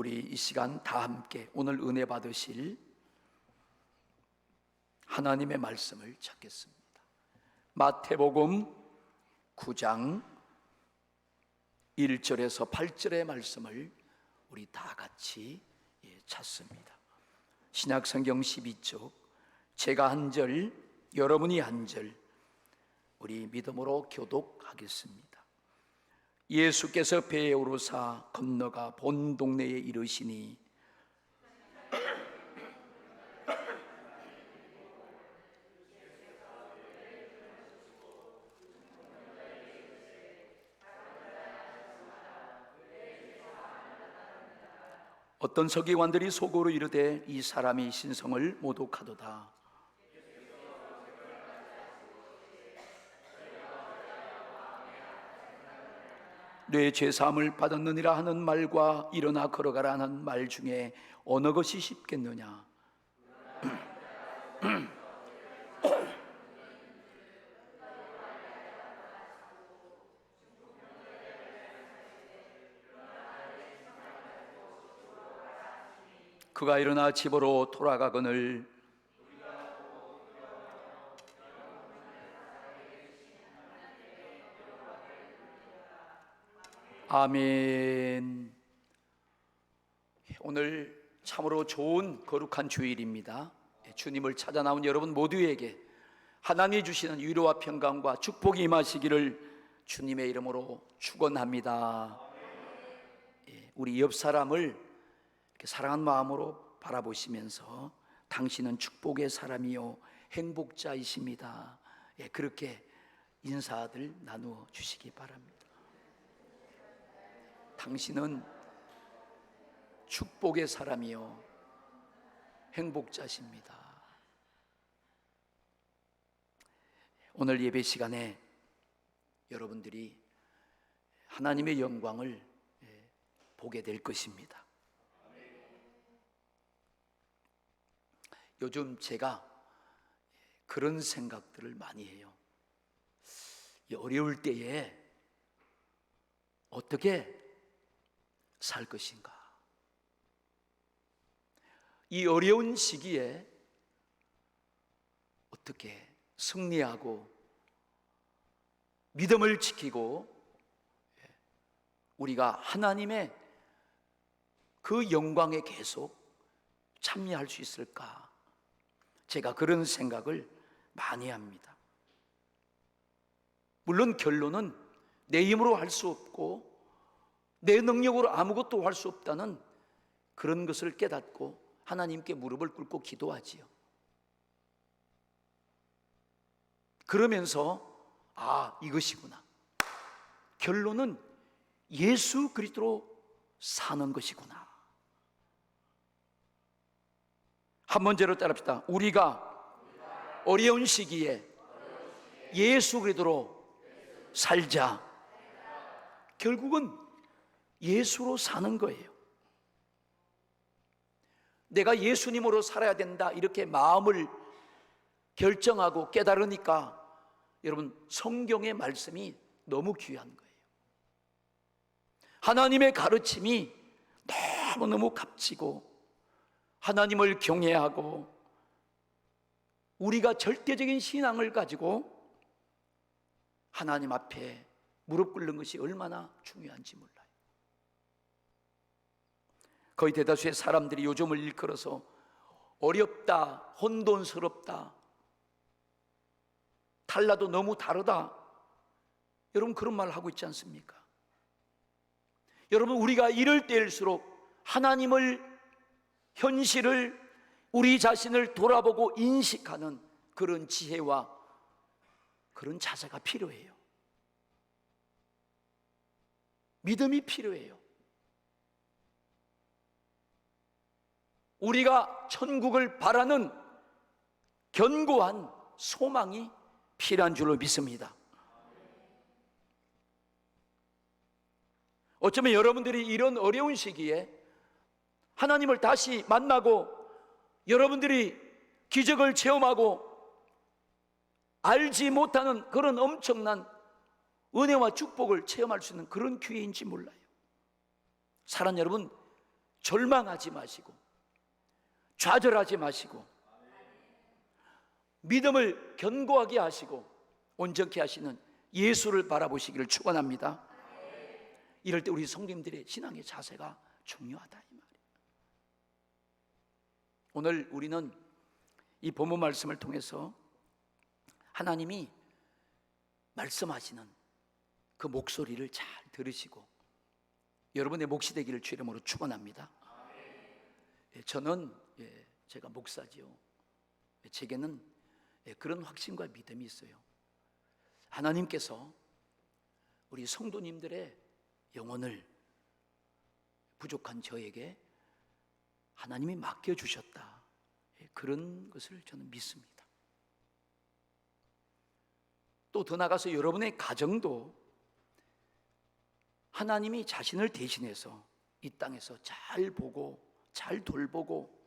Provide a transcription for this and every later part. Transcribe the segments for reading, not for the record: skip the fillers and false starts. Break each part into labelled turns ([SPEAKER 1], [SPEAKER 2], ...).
[SPEAKER 1] 우리 이 시간 다 함께 오늘 은혜 받으실 하나님의 말씀을 찾겠습니다. 마태복음 9장 1절에서 8절의 말씀을 우리 다 같이 찾습니다. 신약성경 12쪽, 제가 한 절, 여러분이 한 절, 우리 믿음으로 교독하겠습니다. 예수께서 배에 오르사 건너가 본 동네에 이르시니 어떤 서기관들이 속으로 이르되 이 사람이 신성을 모독하도다. 뇌 죄사함을 받았느니라 하는 말과 일어나 걸어가라 하는 말 중에 어느 것이 쉽겠느냐? 그가 일어나 집으로 돌아가거늘 아멘. 오늘 참으로 좋은 거룩한 주일입니다. 주님을 찾아 나온 여러분 모두에게 하나님이 주시는 위로와 평강과 축복이 임하시기를 주님의 이름으로 축원합니다. 우리 옆 사람을 이렇게 사랑하는 마음으로 바라보시면서 당신은 축복의 사람이요 행복자이십니다. 그렇게 인사들 나누어 주시기 바랍니다. 당신은 축복의 사람이요 행복자십니다. 오늘 예배 시간에 여러분들이 하나님의 영광을 보게 될 것입니다. 요즘 제가 그런 생각들을 많이 해요. 이 어려울 때에 어떻게 살 것인가? 이 어려운 시기에 어떻게 승리하고 믿음을 지키고 우리가 하나님의 그 영광에 계속 참여할 수 있을까? 제가 그런 생각을 많이 합니다. 물론 결론은 내 힘으로 할 수 없고 내 능력으로 아무것도 할 수 없다는 그런 것을 깨닫고 하나님께 무릎을 꿇고 기도하지요. 그러면서 이것이구나. 결론은 예수 그리스도로 사는 것이구나. 한 번째로 따라합시다. 우리가 어려운 시기에 예수 그리스도로 살자. 결국은 예수로 사는 거예요. 내가 예수님으로 살아야 된다 이렇게 마음을 결정하고 깨달으니까 여러분 성경의 말씀이 너무 귀한 거예요. 하나님의 가르침이 너무너무 값지고 하나님을 경외하고 우리가 절대적인 신앙을 가지고 하나님 앞에 무릎 꿇는 것이 얼마나 중요한지 몰라요. 거의 대다수의 사람들이 요즘을 일컬어서 어렵다, 혼돈스럽다, 달라도 너무 다르다, 여러분 그런 말 하고 있지 않습니까? 여러분 우리가 이럴 때일수록 하나님을, 현실을, 우리 자신을 돌아보고 인식하는 그런 지혜와 그런 자세가 필요해요. 믿음이 필요해요. 우리가 천국을 바라는 견고한 소망이 필요한 줄로 믿습니다. 어쩌면 여러분들이 이런 어려운 시기에 하나님을 다시 만나고 여러분들이 기적을 체험하고 알지 못하는 그런 엄청난 은혜와 축복을 체험할 수 있는 그런 기회인지 몰라요. 사랑 여러분, 절망하지 마시고 좌절하지 마시고 믿음을 견고하게 하시고 온전케 하시는 예수를 바라보시기를 축원합니다. 이럴 때 우리 성도님들의 신앙의 자세가 중요하다 이 말이에요. 오늘 우리는 이 본문 말씀을 통해서 하나님이 말씀하시는 그 목소리를 잘 들으시고 여러분의 몫이 되기를 주 이름으로 축원합니다. 저는 제가 목사지요. 제게는 그런 확신과 믿음이 있어요. 하나님께서 우리 성도님들의 영혼을 부족한 저에게 하나님이 맡겨주셨다, 그런 것을 저는 믿습니다. 또 더 나아가서 여러분의 가정도 하나님이 자신을 대신해서 이 땅에서 잘 보고 잘 돌보고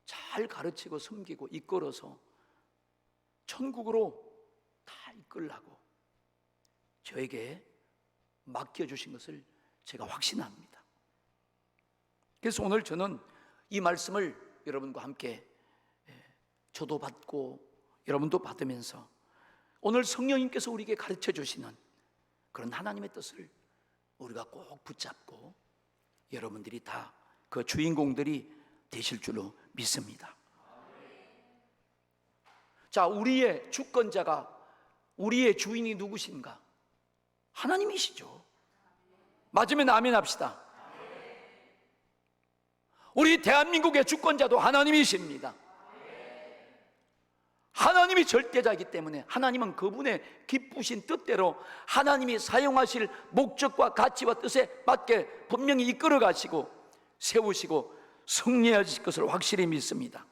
[SPEAKER 1] 잘 가르치고 섬기고 이끌어서 천국으로 다 이끌라고 저에게 맡겨주신 것을 제가 확신합니다. 그래서 오늘 저는 이 말씀을 여러분과 함께 저도 받고 여러분도 받으면서 오늘 성령님께서 우리에게 가르쳐 주시는 그런 하나님의 뜻을 우리가 꼭 붙잡고 여러분들이 다 그 주인공들이 되실 줄로 믿습니다. 자, 우리의 주권자가, 우리의 주인이 누구신가? 하나님이시죠. 맞으면 아멘 합시다. 우리 대한민국의 주권자도 하나님이십니다. 하나님이 절대자이기 때문에 하나님은 그분의 기쁘신 뜻대로 하나님이 사용하실 목적과 가치와 뜻에 맞게 분명히 이끌어 가시고 세우시고 승리하실 것을 확실히 믿습니다.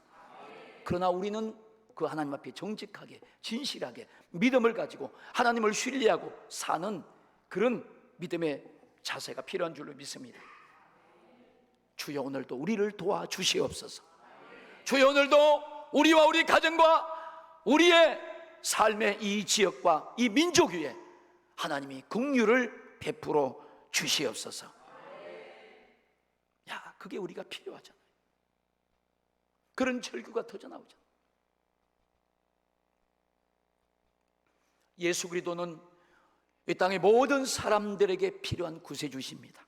[SPEAKER 1] 그러나 우리는 그 하나님 앞에 정직하게 진실하게 믿음을 가지고 하나님을 신뢰하고 사는 그런 믿음의 자세가 필요한 줄로 믿습니다. 주여 오늘도 우리를 도와주시옵소서. 주여 오늘도 우리와 우리 가정과 우리의 삶의 이 지역과 이 민족 위에 하나님이 긍휼을 베풀어 주시옵소서. 야, 그게 우리가 필요하잖아요. 그런 절규가 터져나오잖아요. 예수 그리스도는 이 땅의 모든 사람들에게 필요한 구세주십니다.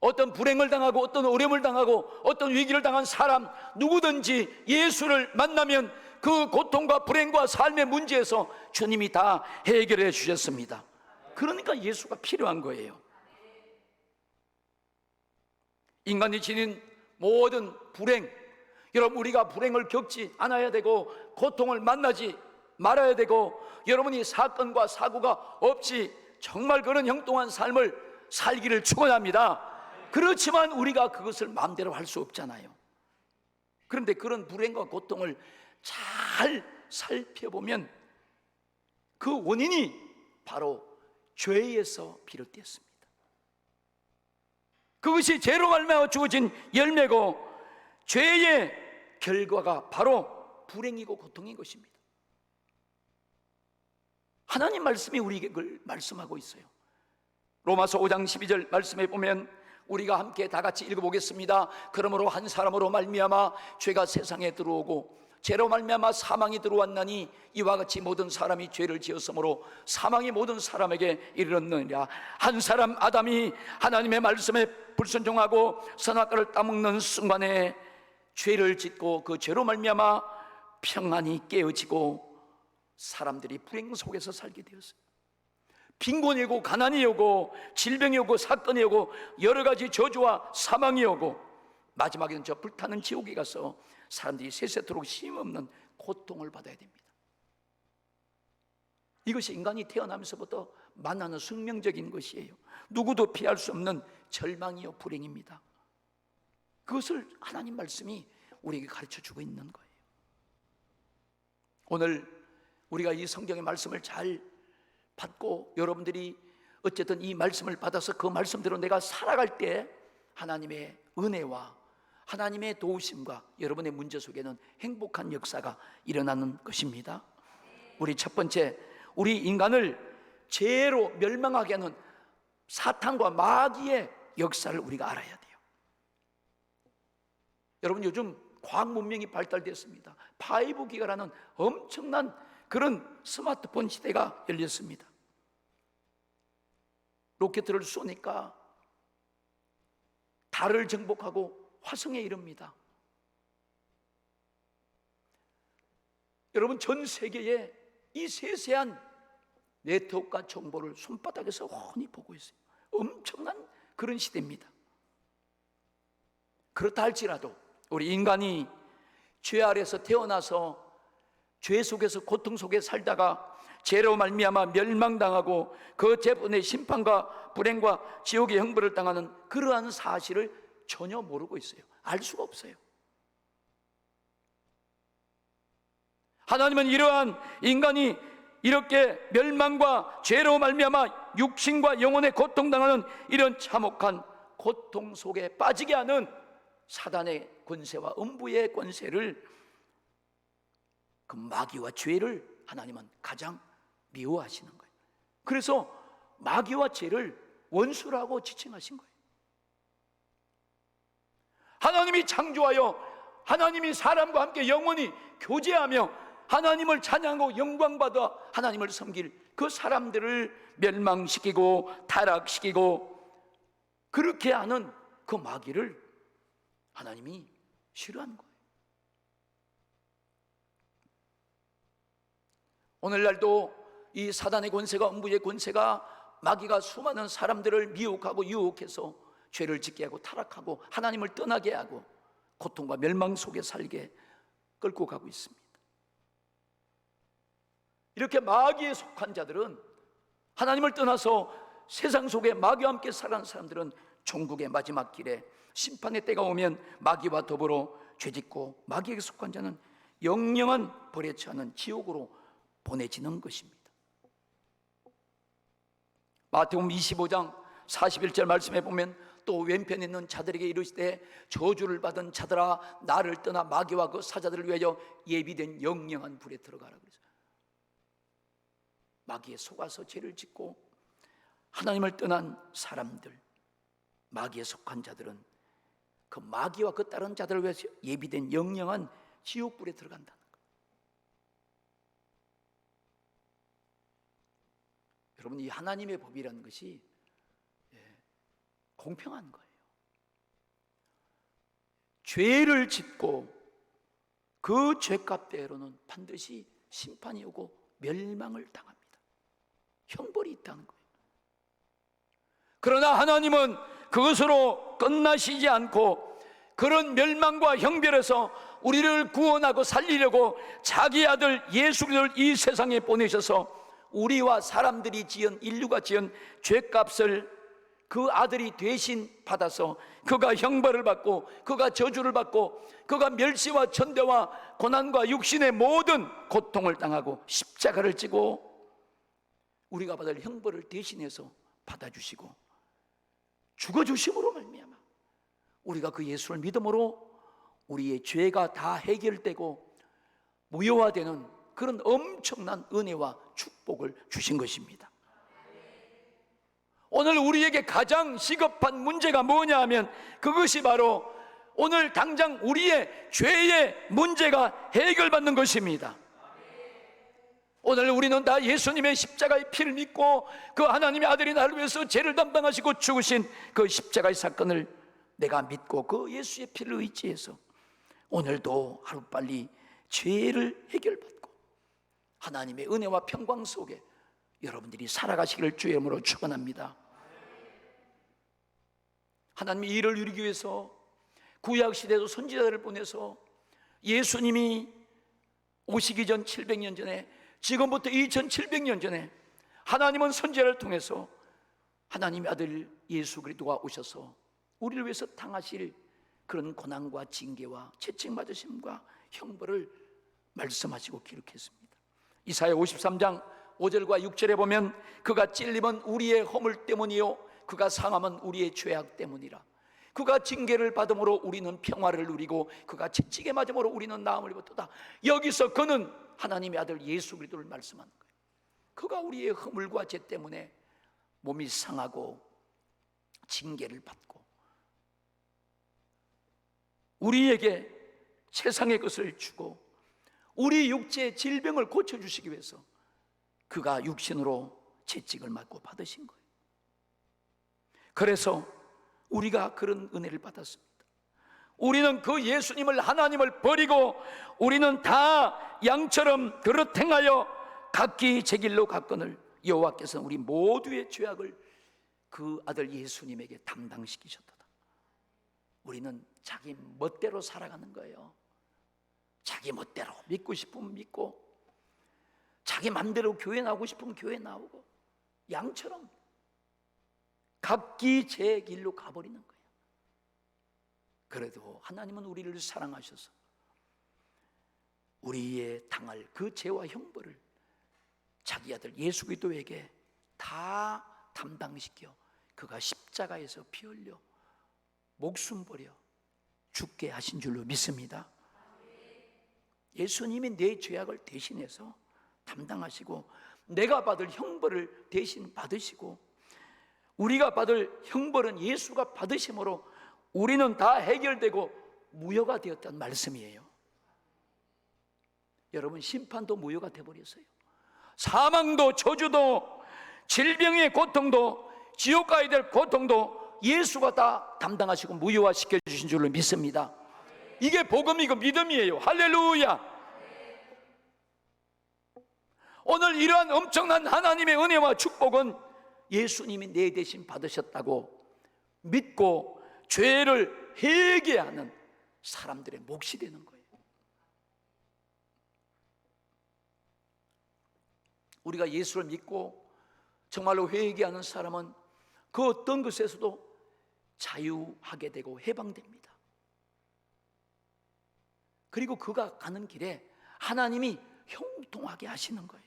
[SPEAKER 1] 어떤 불행을 당하고 어떤 어려움을 당하고 어떤 위기를 당한 사람 누구든지 예수를 만나면 그 고통과 불행과 삶의 문제에서 주님이 다 해결해 주셨습니다. 그러니까 예수가 필요한 거예요. 인간이 지닌 모든 불행, 여러분 우리가 불행을 겪지 않아야 되고 고통을 만나지 말아야 되고 여러분이 사건과 사고가 없이 정말 그런 형통한 삶을 살기를 축원합니다. 그렇지만 우리가 그것을 마음대로 할 수 없잖아요. 그런데 그런 불행과 고통을 잘 살펴보면 그 원인이 바로 죄에서 비롯되었습니다. 그것이 죄로 말미암아 주어진 열매고 죄의 결과가 바로 불행이고 고통인 것입니다. 하나님 말씀이 우리에게 그걸 말씀하고 있어요. 로마서 5장 12절 말씀에 보면 우리가 함께 다 같이 읽어보겠습니다. 그러므로 한 사람으로 말미암아 죄가 세상에 들어오고 죄로 말미암아 사망이 들어왔나니 이와 같이 모든 사람이 죄를 지었으므로 사망이 모든 사람에게 이르렀느니라. 한 사람 아담이 하나님의 말씀에 불순종하고 선악과를 따먹는 순간에 죄를 짓고 그 죄로 말미암아 평안이 깨어지고 사람들이 불행 속에서 살게 되었어요. 빈곤이 오고 가난이 오고 질병이 오고 사건이 오고 여러 가지 저주와 사망이 오고 마지막에는 저 불타는 지옥에 가서 사람들이 세세토록 쉼없는 고통을 받아야 됩니다. 이것이 인간이 태어나면서부터 만나는 숙명적인 것이에요. 누구도 피할 수 없는 절망이요 불행입니다. 그것을 하나님 말씀이 우리에게 가르쳐주고 있는 거예요. 오늘 우리가 이 성경의 말씀을 잘 받고 여러분들이 어쨌든 이 말씀을 받아서 그 말씀대로 내가 살아갈 때 하나님의 은혜와 하나님의 도우심과 여러분의 문제 속에는 행복한 역사가 일어나는 것입니다. 우리 첫 번째, 우리 인간을 죄로 멸망하게 하는 사탄과 마귀의 역사를 우리가 알아야 돼요. 여러분, 요즘 과학 문명이 발달됐습니다. 5G라는 엄청난 그런 스마트폰 시대가 열렸습니다. 로켓을 쏘니까 달을 정복하고 화성에 이릅니다. 여러분, 전 세계에 이 세세한 네트워크와 정보를 손바닥에서 훤히 보고 있어요. 엄청난 그런 시대입니다. 그렇다 할지라도 우리 인간이 죄 아래서 태어나서 죄 속에서 고통 속에 살다가 죄로 말미암아 멸망당하고 그 죄분의 심판과 불행과 지옥의 형벌을 당하는 그러한 사실을 전혀 모르고 있어요. 알 수가 없어요. 하나님은 이러한 인간이 이렇게 멸망과 죄로 말미암아 육신과 영혼의 고통당하는 이런 참혹한 고통 속에 빠지게 하는 사단의 권세와 음부의 권세를, 그 마귀와 죄를 하나님은 가장 미워하시는 거예요. 그래서 마귀와 죄를 원수라고 지칭하신 거예요. 하나님이 창조하여 하나님이 사람과 함께 영원히 교제하며 하나님을 찬양하고 영광받아 하나님을 섬길 그 사람들을 멸망시키고 타락시키고 그렇게 하는 그 마귀를 하나님이 싫어하는 거예요. 오늘날도 이 사단의 권세가, 음부의 권세가, 마귀가 수많은 사람들을 미혹하고 유혹해서 죄를 짓게 하고 타락하고 하나님을 떠나게 하고 고통과 멸망 속에 살게 끌고 가고 있습니다. 이렇게 마귀에 속한 자들은, 하나님을 떠나서 세상 속에 마귀와 함께 살아가는 사람들은 종국의 마지막 길에 심판의 때가 오면 마귀와 더불어 죄짓고 마귀에게 속한 자는 영영한 벌에 처하는 지옥으로 보내지는 것입니다. 마태복음 25장 41절 말씀에 보면 또 왼편에 있는 자들에게 이르시되 저주를 받은 자들아 나를 떠나 마귀와 그 사자들을 위하여 예비된 영영한 불에 들어가라 그랬어요. 마귀에 속아서 죄를 짓고 하나님을 떠난 사람들, 마귀에 속한 자들은 그 마귀와 그 다른 자들을 위해서 예비된 영영한 지옥불에 들어간다는 거예요. 여러분, 이 하나님의 법이라는 것이 공평한 거예요. 죄를 짓고 그 죄값대로는 반드시 심판이 오고 멸망을 당합니다. 형벌이 있다는 거예요. 그러나 하나님은 그것으로 끝나시지 않고 그런 멸망과 형벌에서 우리를 구원하고 살리려고 자기 아들 예수 그리스도를 이 세상에 보내셔서 우리와 사람들이 지은, 인류가 지은 죄값을 그 아들이 대신 받아서 그가 형벌을 받고 그가 저주를 받고 그가 멸시와 천대와 고난과 육신의 모든 고통을 당하고 십자가를 지고 우리가 받을 형벌을 대신해서 받아주시고 죽어주심으로 말미암아 우리가 그 예수를 믿음으로 우리의 죄가 다 해결되고 무효화되는 그런 엄청난 은혜와 축복을 주신 것입니다. 오늘 우리에게 가장 시급한 문제가 뭐냐 하면 그것이 바로 오늘 당장 우리의 죄의 문제가 해결받는 것입니다. 오늘 우리는 다 예수님의 십자가의 피를 믿고 그 하나님의 아들이 나를 위해서 죄를 담당하시고 죽으신 그 십자가의 사건을 내가 믿고 그 예수의 피를 의지해서 오늘도 하루빨리 죄를 해결받고 하나님의 은혜와 평강 속에 여러분들이 살아가시기를 주의 이름으로 축원합니다. 하나님이 이를 이루기 위해서 구약시대도 선지자들을 보내서 예수님이 오시기 전 700년 전에, 지금부터 2700년 전에 하나님은 선지자를 통해서 하나님의 아들 예수 그리스도가 오셔서 우리를 위해서 당하실 그런 고난과 징계와 채찍맞으심과 형벌을 말씀하시고 기록했습니다. 이사야 53장 5절과 6절에 보면 그가 찔림은 우리의 허물 때문이요 그가 상함은 우리의 죄악 때문이라. 그가 징계를 받음으로 우리는 평화를 누리고 그가 채찍에 맞음으로 우리는 나음을 입었도다. 여기서 그는 하나님의 아들 예수 그리스도를 말씀하는 거예요. 그가 우리의 허물과 죄 때문에 몸이 상하고 징계를 받고 우리에게 세상의 것을 주고 우리 육체의 질병을 고쳐주시기 위해서 그가 육신으로 채찍을 맞고 받으신 거예요. 그래서 우리가 그런 은혜를 받았습니다. 우리는 그 예수님을, 하나님을 버리고 우리는 다 양처럼 그릇 행하여 각기 제 길로 갔거늘 여호와께서는 우리 모두의 죄악을 그 아들 예수님에게 담당시키셨도다. 우리는 자기 멋대로 살아가는 거예요. 자기 멋대로 믿고 싶으면 믿고, 자기 맘대로 교회 나오고 싶으면 교회 나오고, 양처럼 각기 제 길로 가버리는 거예요. 그래도 하나님은 우리를 사랑하셔서 우리의 당할 그 죄와 형벌을 자기 아들 예수 그리스도에게 다 담당시켜 그가 십자가에서 피 흘려 목숨 버려 죽게 하신 줄로 믿습니다. 예수님이 내 죄악을 대신해서 담당하시고 내가 받을 형벌을 대신 받으시고 우리가 받을 형벌은 예수가 받으심으로 우리는 다 해결되고 무효가 되었다는 말씀이에요. 여러분, 심판도 무효가 되어버렸어요. 사망도 저주도 질병의 고통도 지옥 가야 될 고통도 예수가 다 담당하시고 무효화 시켜주신 줄로 믿습니다. 이게 복음이고 믿음이에요. 할렐루야. 오늘 이러한 엄청난 하나님의 은혜와 축복은 예수님이 내 대신 받으셨다고 믿고 죄를 회개하는 사람들의 몫이 되는 거예요. 우리가 예수를 믿고 정말로 회개하는 사람은 그 어떤 것에서도 자유하게 되고 해방됩니다. 그리고 그가 가는 길에 하나님이 형통하게 하시는 거예요.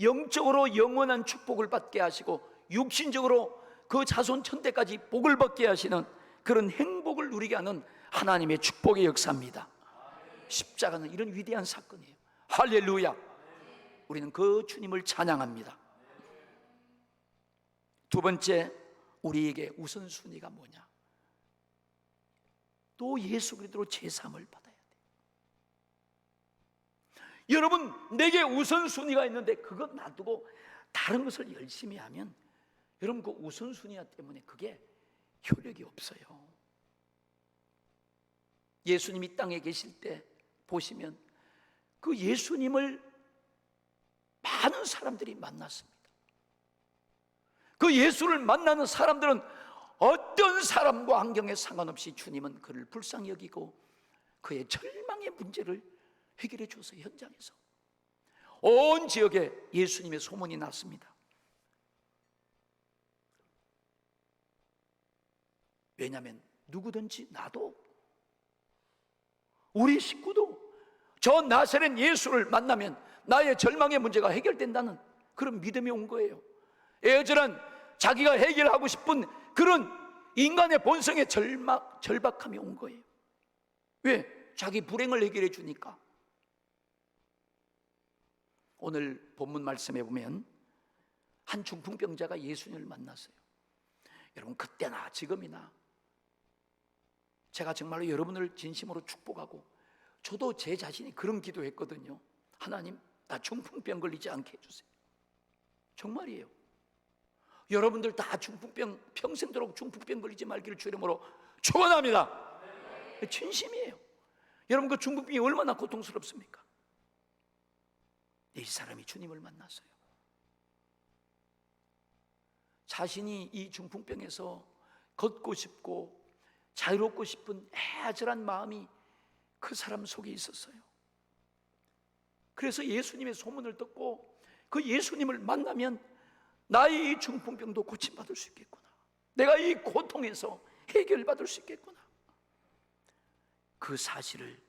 [SPEAKER 1] 영적으로 영원한 축복을 받게 하시고 육신적으로 그 자손 천대까지 복을 받게 하시는 그런 행복을 누리게 하는 하나님의 축복의 역사입니다. 십자가는 이런 위대한 사건이에요. 할렐루야. 우리는 그 주님을 찬양합니다. 두 번째, 우리에게 우선순위가 뭐냐? 또 예수 그리스도로 제사함을 받아야 돼요. 여러분, 내게 우선순위가 있는데 그것 놔두고 다른 것을 열심히 하면 여러분 그 우선순위와 때문에 그게 효력이 없어요. 예수님이 땅에 계실 때 보시면 그 예수님을 많은 사람들이 만났습니다. 그 예수를 만나는 사람들은 어떤 사람과 환경에 상관없이 주님은 그를 불쌍히 여기고 그의 절망의 문제를 해결해 줬어요. 현장에서 온 지역에 예수님의 소문이 났습니다. 왜냐하면 누구든지 나도 우리 식구도 저 나사렛 예수를 만나면 나의 절망의 문제가 해결된다는 그런 믿음이 온 거예요. 애절한 자기가 해결하고 싶은 그런 인간의 본성의 절박함이 온 거예요. 왜? 자기 불행을 해결해 주니까. 오늘 본문 말씀에 보면 한 중풍병자가 예수님을 만났어요. 여러분, 그때나 지금이나 제가 정말로 여러분을 진심으로 축복하고 저도 제 자신이 그런 기도했거든요. 하나님, 나 중풍병 걸리지 않게 해주세요. 정말이에요. 여러분들 다 중풍병 평생도록 중풍병 걸리지 말기를 주 이름으로 축원합니다. 진심이에요. 여러분, 그 중풍병이 얼마나 고통스럽습니까? 이 사람이 주님을 만났어요. 자신이 이 중풍병에서 걷고 싶고 자유롭고 싶은 애절한 마음이 그 사람 속에 있었어요. 그래서 예수님의 소문을 듣고 그 예수님을 만나면 나의 이 중풍병도 고침받을 수 있겠구나, 내가 이 고통에서 해결받을 수 있겠구나, 그 사실을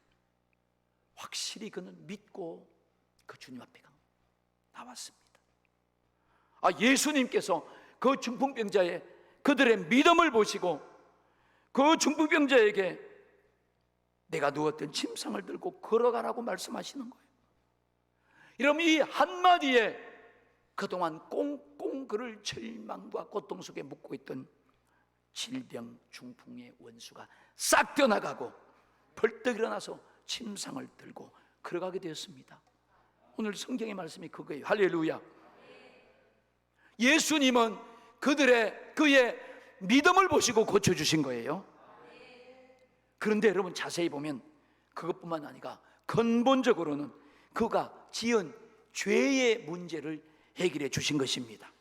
[SPEAKER 1] 확실히 그는 믿고 그 주님 앞에 나왔습니다. 예수님께서 그 중풍병자의 그들의 믿음을 보시고 그 중풍병자에게 내가 누웠던 침상을 들고 걸어가라고 말씀하시는 거예요. 여러분, 이 한마디에 그동안 꽁꽁 온통 그를 절망과 고통 속에 묻고 있던 질병, 중풍의 원수가 싹 떠나가고 벌떡 일어나서 침상을 들고 걸어가게 되었습니다. 오늘 성경의 말씀이 그거예요. 할렐루야. 예수님은 그의 믿음을 보시고 고쳐주신 거예요. 그런데 여러분 자세히 보면 그것뿐만 아니라 근본적으로는 그가 지은 죄의 문제를 해결해 주신 것입니다.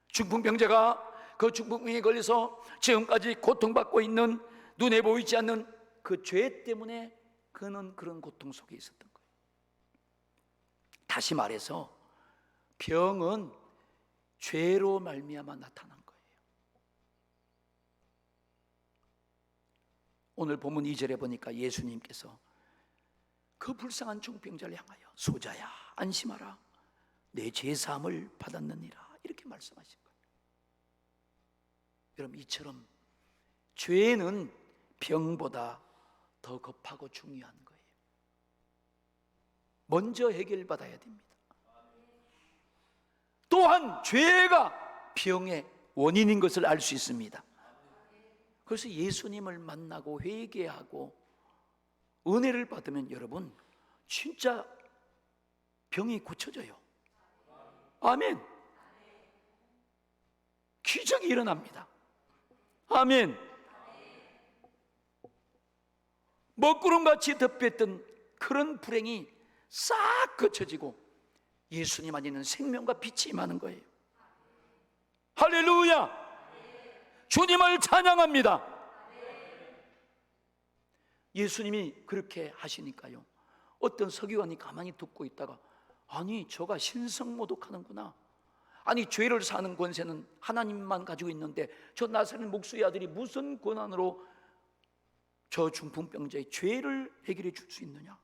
[SPEAKER 1] 중풍병자가 그 중풍병에 걸려서 지금까지 고통받고 있는, 눈에 보이지 않는 그 죄 때문에 그는 그런 고통 속에 있었던 거예요. 다시 말해서 병은 죄로 말미암아 나타난 거예요. 오늘 본문 2절에 보니까 예수님께서 그 불쌍한 중풍병자를 향하여 소자야 안심하라 내 죄사함을 받았느니라 이렇게 말씀하신 거예요. 여러분 이처럼 죄는 병보다 더 급하고 중요한 거예요. 먼저 해결받아야 됩니다. 또한 죄가 병의 원인인 것을 알 수 있습니다. 그래서 예수님을 만나고 회개하고 은혜를 받으면 여러분 진짜 병이 고쳐져요. 아멘. 기적이 일어납니다. 아멘. 먹구름같이 덮였던 그런 불행이 싹 거쳐지고 예수님 안에 있는 생명과 빛이 임하는 거예요. 할렐루야. 주님을 찬양합니다. 예수님이 그렇게 하시니까요, 어떤 서기관이 가만히 듣고 있다가 아니 저가 신성모독하는구나, 아니 죄를 사는 권세는 하나님만 가지고 있는데 저 나사렛 목수의 아들이 무슨 권한으로 저 중풍병자의 죄를 해결해 줄 수 있느냐.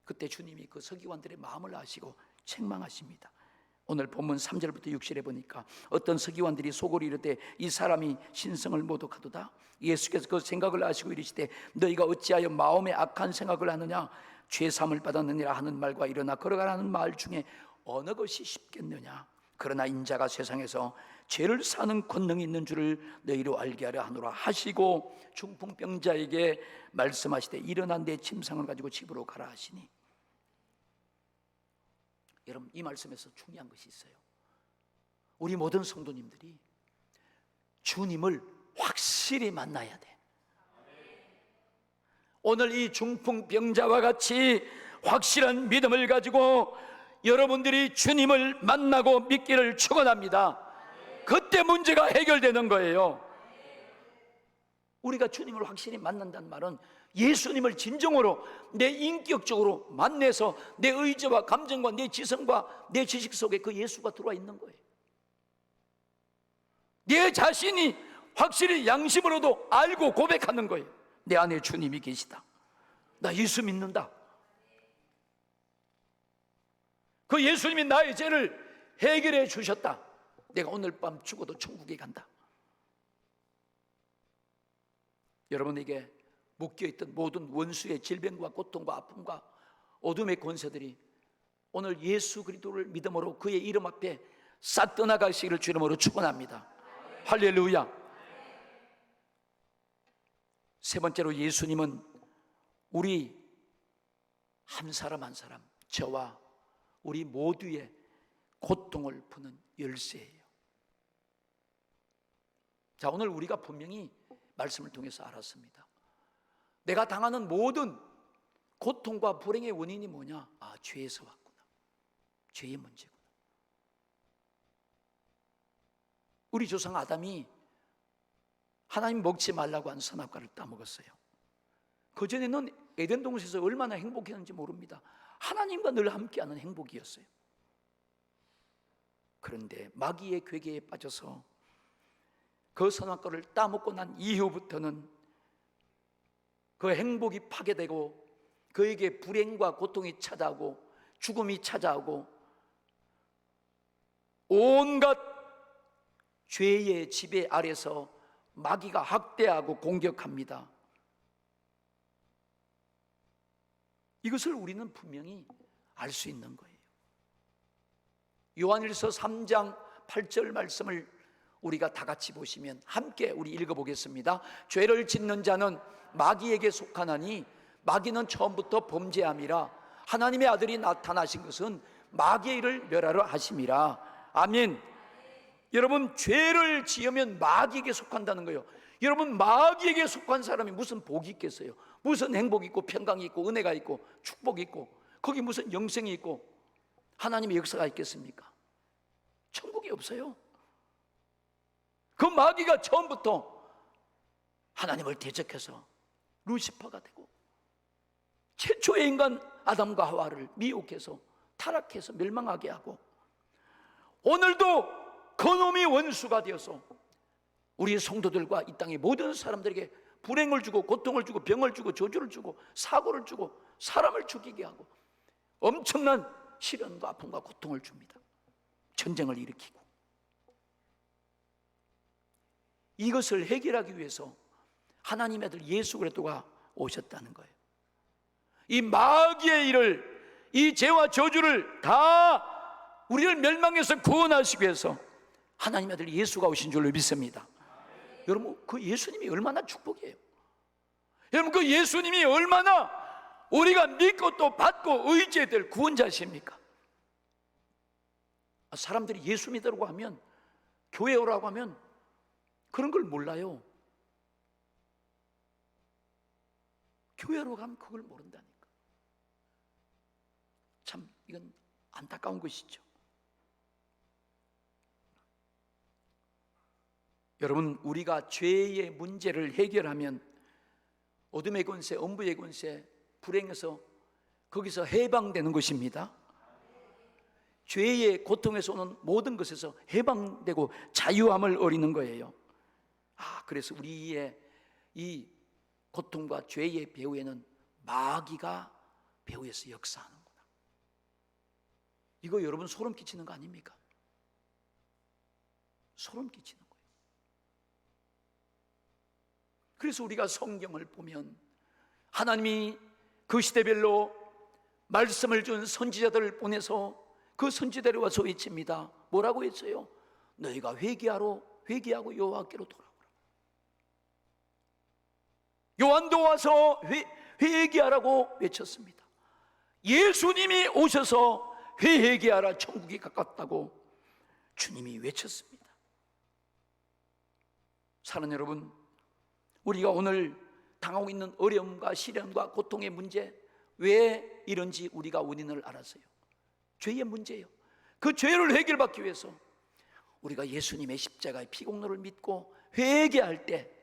[SPEAKER 1] 그때 주님이 그 서기관들의 마음을 아시고 책망하십니다. 오늘 본문 3절부터 6절에 보니까 어떤 서기관들이 속으로 이르되 이 사람이 신성을 모독하도다. 예수께서 그 생각을 아시고 이르시되 너희가 어찌하여 마음에 악한 생각을 하느냐. 죄사함을 받았느니라 하는 말과 일어나 걸어가라는 말 중에 어느 것이 쉽겠느냐. 그러나 인자가 세상에서 죄를 사는 권능이 있는 줄을 너희로 알게 하려 하노라 하시고 중풍병자에게 말씀하시되 일어나 내 침상을 가지고 집으로 가라 하시니. 여러분 이 말씀에서 중요한 것이 있어요. 우리 모든 성도님들이 주님을 확실히 만나야 돼. 오늘 이 중풍병자와 같이 확실한 믿음을 가지고 여러분들이 주님을 만나고 믿기를 축원합니다. 그때 문제가 해결되는 거예요. 우리가 주님을 확실히 만난다는 말은 예수님을 진정으로 내 인격적으로 만나서 내 의지와 감정과 내 지성과 내 지식 속에 그 예수가 들어와 있는 거예요. 내 자신이 확실히 양심으로도 알고 고백하는 거예요. 내 안에 주님이 계시다. 나 예수 믿는다. 그 예수님이 나의 죄를 해결해 주셨다. 내가 오늘 밤 죽어도 천국에 간다. 여러분에게 묶여있던 모든 원수의 질병과 고통과 아픔과 어둠의 권세들이 오늘 예수 그리스도를 믿음으로 그의 이름 앞에 싹 떠나가시기를 주 이름으로 축원합니다. 할렐루야. 세 번째로 예수님은 우리 한 사람 한 사람, 저와 우리 모두의 고통을 푸는 열쇠예요. 자, 오늘 우리가 분명히 말씀을 통해서 알았습니다. 내가 당하는 모든 고통과 불행의 원인이 뭐냐? 아, 죄에서 왔구나. 죄의 문제구나. 우리 조상 아담이 하나님 먹지 말라고 한 선악과를 따먹었어요. 그전에는 에덴 동산에서 얼마나 행복했는지 모릅니다. 하나님과 늘 함께하는 행복이었어요. 그런데 마귀의 괴계에 빠져서 그 선악과를 따먹고 난 이후부터는 그 행복이 파괴되고 그에게 불행과 고통이 찾아오고 죽음이 찾아오고 온갖 죄의 지배 아래서 마귀가 학대하고 공격합니다. 이것을 우리는 분명히 알 수 있는 거예요. 요한일서 3장 8절 말씀을 우리가 다 같이 보시면 함께 우리 읽어보겠습니다. 죄를 짓는 자는 마귀에게 속하나니 마귀는 처음부터 범죄함이라 하나님의 아들이 나타나신 것은 마귀의 일을 멸하려 하심이라. 아멘. 여러분, 죄를 지으면 마귀에게 속한다는 거예요. 여러분, 마귀에게 속한 사람이 무슨 복이 있겠어요? 무슨 행복이 있고 평강이 있고 은혜가 있고 축복이 있고 거기 무슨 영생이 있고 하나님의 역사가 있겠습니까? 천국이 없어요. 그 마귀가 처음부터 하나님을 대적해서 루시퍼가 되고 최초의 인간 아담과 하와를 미혹해서 타락해서 멸망하게 하고 오늘도 그놈이 원수가 되어서 우리 성도들과 이 땅의 모든 사람들에게 불행을 주고 고통을 주고 병을 주고 저주를 주고 사고를 주고 사람을 죽이게 하고 엄청난 시련과 아픔과 고통을 줍니다. 전쟁을 일으키고 이것을 해결하기 위해서 하나님의 아들 예수 그리스도가 오셨다는 거예요. 이 마귀의 일을, 이 죄와 저주를 다 우리를 멸망해서 구원하시기 위해서 하나님의 아들 예수가 오신 줄로 믿습니다. 여러분, 그 예수님이 얼마나 축복이에요. 여러분, 그 예수님이 얼마나 우리가 믿고 또 받고 의지해야 될 구원자십니까? 사람들이 예수 믿으라고 하면, 교회 오라고 하면 그런 걸 몰라요. 교회로 가면 그걸 모른다니까. 참 이건 안타까운 것이죠. 여러분, 우리가 죄의 문제를 해결하면 어둠의 권세, 엄부의 권세, 불행에서 거기서 해방되는 것입니다. 죄의 고통에서 오는 모든 것에서 해방되고 자유함을 얻는 거예요. 그래서 우리의 이 고통과 죄의 배후에는 마귀가 배후에서 역사하는구나. 이거 여러분 소름 끼치는 거 아닙니까? 소름 끼치는 거예요. 그래서 우리가 성경을 보면 하나님이 그 시대별로 말씀을 준 선지자들을 보내서 그 선지자들이 와서 외칩니다. 뭐라고 했어요? 너희가 회개하고 여호와께로 돌아오라. 요한도 와서 회개하라고 외쳤습니다. 예수님이 오셔서 회개하라, 천국이 가깝다고 주님이 외쳤습니다. 사랑하는 여러분, 우리가 오늘 당하고 있는 어려움과 시련과 고통의 문제, 왜 이런지 우리가 원인을 알았어요. 죄의 문제예요. 그 죄를 해결받기 위해서 우리가 예수님의 십자가의 피공로를 믿고 회개할 때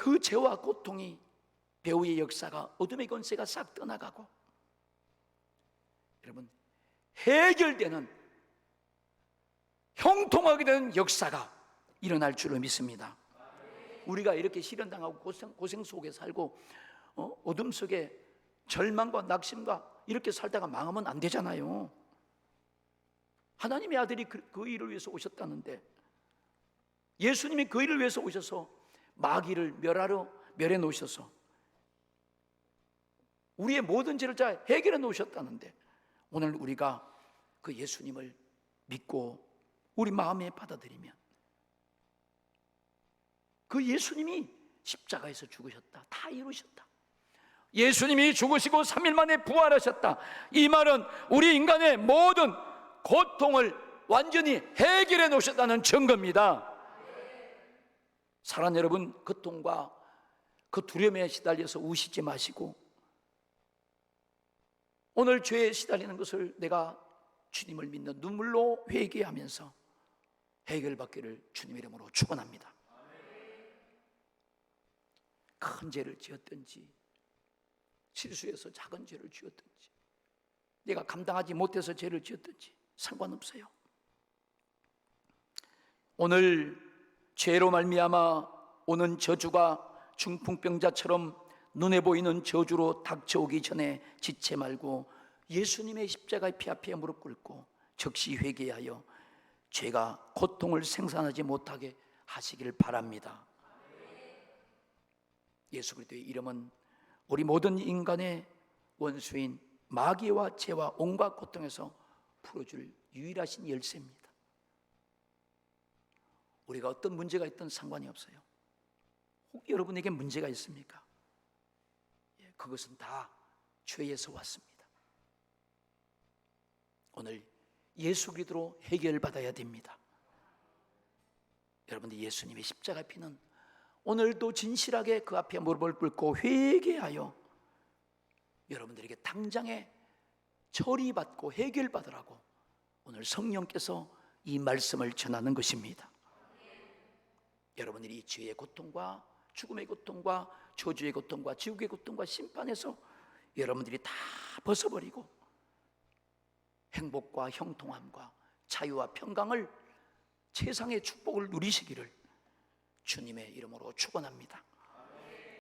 [SPEAKER 1] 그 죄와 고통이 배후의 역사가, 어둠의 권세가 싹 떠나가고 여러분, 해결되는, 형통하게 되는 역사가 일어날 줄로 믿습니다. 우리가 이렇게 시련당하고 고생 속에 살고 어둠 속에 절망과 낙심과 이렇게 살다가 망하면 안 되잖아요. 하나님의 아들이 그 일을 위해서 오셨다는데, 예수님이 그 일을 위해서 오셔서 마귀를 멸해 놓으셔서 우리의 모든 죄를 다 해결해 놓으셨다는데, 오늘 우리가 그 예수님을 믿고 우리 마음에 받아들이면 그 예수님이 십자가에서 죽으셨다, 다 이루셨다, 예수님이 죽으시고 3일 만에 부활하셨다, 이 말은 우리 인간의 모든 고통을 완전히 해결해 놓으셨다는 증거입니다. 사랑하는 여러분, 고통과 그 두려움에 시달려서 우시지 마시고 오늘 죄에 시달리는 것을 내가 주님을 믿는 눈물로 회개하면서 해결받기를 주님 이름으로 축원합니다. 큰 죄를 지었든지 실수해서 작은 죄를 지었든지 내가 감당하지 못해서 죄를 지었든지 상관없어요. 오늘 죄로 말미암아 오는 저주가 중풍병자처럼 눈에 보이는 저주로 닥쳐오기 전에 지체 말고 예수님의 십자가의 피 앞에 무릎 꿇고 즉시 회개하여 죄가 고통을 생산하지 못하게 하시기를 바랍니다. 예수 그리스도의 이름은 우리 모든 인간의 원수인 마귀와 죄와 온갖 고통에서 풀어줄 유일하신 열쇠입니다. 우리가 어떤 문제가 있든 상관이 없어요. 혹 여러분에게 문제가 있습니까? 그것은 다 죄에서 왔습니다. 오늘 예수 그리스도로 해결받아야 됩니다. 여러분들, 예수님의 십자가 피는 오늘도 진실하게 그 앞에 무릎을 꿇고 회개하여 여러분들에게 당장에 처리받고 해결받으라고 오늘 성령께서 이 말씀을 전하는 것입니다. 여러분들이 이 죄의 고통과 죽음의 고통과 저주의 고통과 지옥의 고통과 심판에서 여러분들이 다 벗어버리고 행복과 형통함과 자유와 평강을, 세상의 축복을 누리시기를 주님의 이름으로 축원합니다.